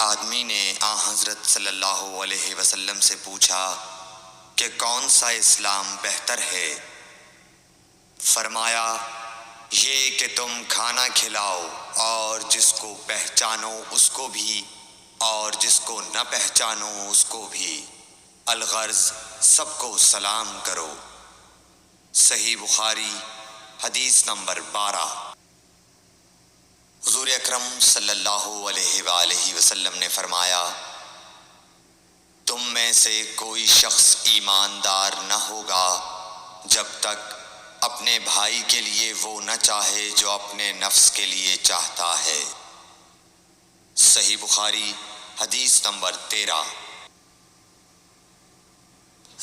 آدمی نے حضرت صلی اللہ علیہ وسلم سے پوچھا کہ کون سا اسلام بہتر ہے؟ فرمایا یہ کہ تم کھانا کھلاؤ اور جس کو پہچانو اس کو بھی اور جس کو نہ پہچانو اس کو بھی، الغرض سب کو سلام کرو۔ صحیح بخاری حدیث نمبر 12۔ حضور اکرم صلی اللہ علیہ وآلہ وسلم نے فرمایا تم میں سے کوئی شخص ایماندار نہ ہوگا جب تک اپنے بھائی کے لیے وہ نہ چاہے جو اپنے نفس کے لیے چاہتا ہے۔ صحیح بخاری حدیث نمبر 13۔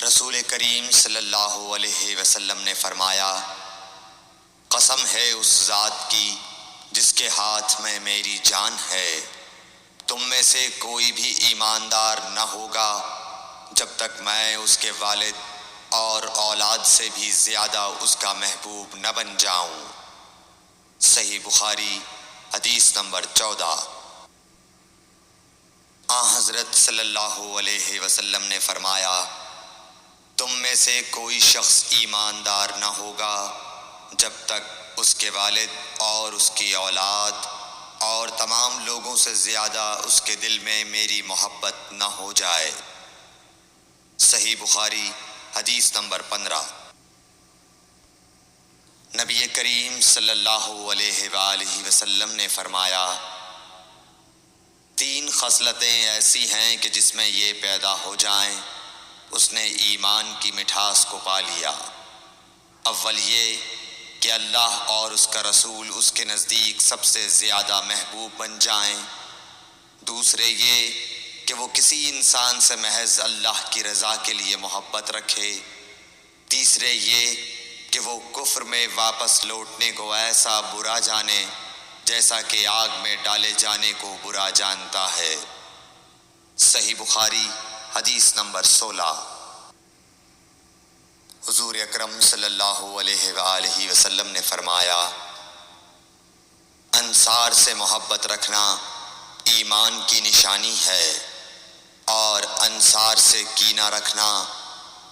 رسول کریم صلی اللہ علیہ وسلم نے فرمایا قسم ہے اس ذات کی جس کے ہاتھ میں میری جان ہے، تم میں سے کوئی بھی ایماندار نہ ہوگا جب تک میں اس کے والد اور اولاد سے بھی زیادہ اس کا محبوب نہ بن جاؤں۔ صحیح بخاری حدیث نمبر 14۔ حضرت صلی اللہ علیہ وسلم نے فرمایا تم میں سے کوئی شخص ایماندار نہ ہوگا جب تک اس کے والد اور اس کی اولاد اور تمام لوگوں سے زیادہ اس کے دل میں میری محبت نہ ہو جائے۔ صحیح بخاری حدیث نمبر 15۔ نبی کریم صلی اللہ علیہ وآلہ وسلم نے فرمایا 3 خصلتیں ایسی ہیں کہ جس میں یہ پیدا ہو جائیں اس نے ایمان کی مٹھاس کو پا لیا۔ اول یہ کہ اللہ اور اس کا رسول اس کے نزدیک سب سے زیادہ محبوب بن جائیں، دوسرے یہ کہ وہ کسی انسان سے محض اللہ کی رضا کے لیے محبت رکھے، تیسرے یہ کہ وہ کفر میں واپس لوٹنے کو ایسا برا جانے جیسا کہ آگ میں ڈالے جانے کو برا جانتا ہے۔ صحیح بخاری حدیث نمبر 16۔ حضور اکرم صلی اللہ علیہ وآلہ وسلم نے فرمایا انصار سے محبت رکھنا ایمان کی نشانی ہے اور انصار سے کینہ رکھنا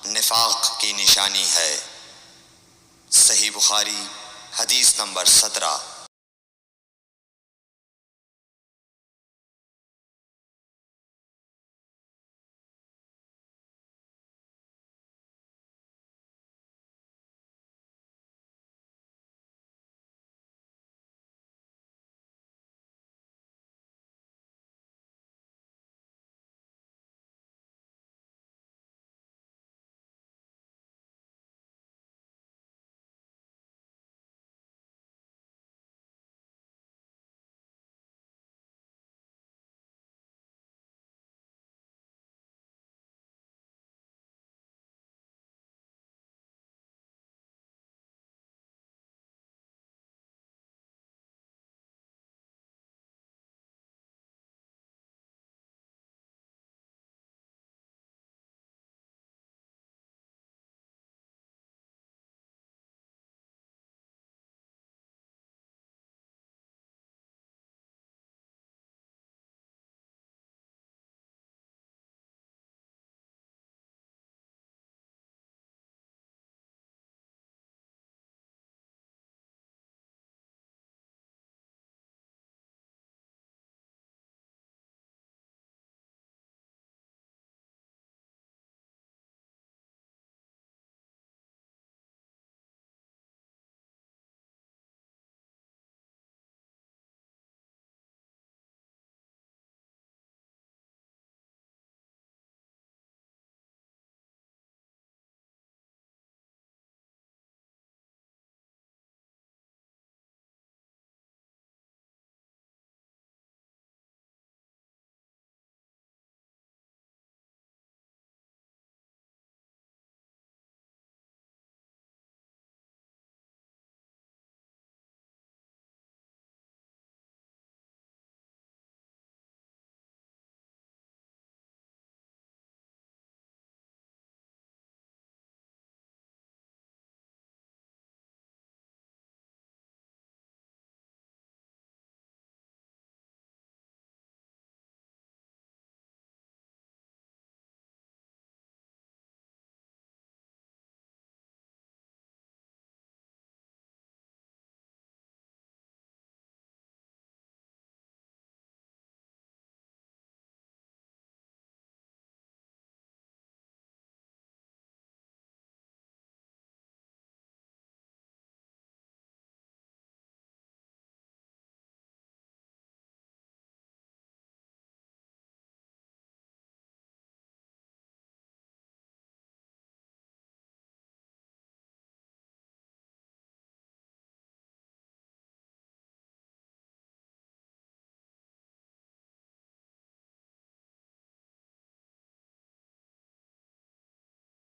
نفاق کی نشانی ہے۔ صحیح بخاری حدیث نمبر 17۔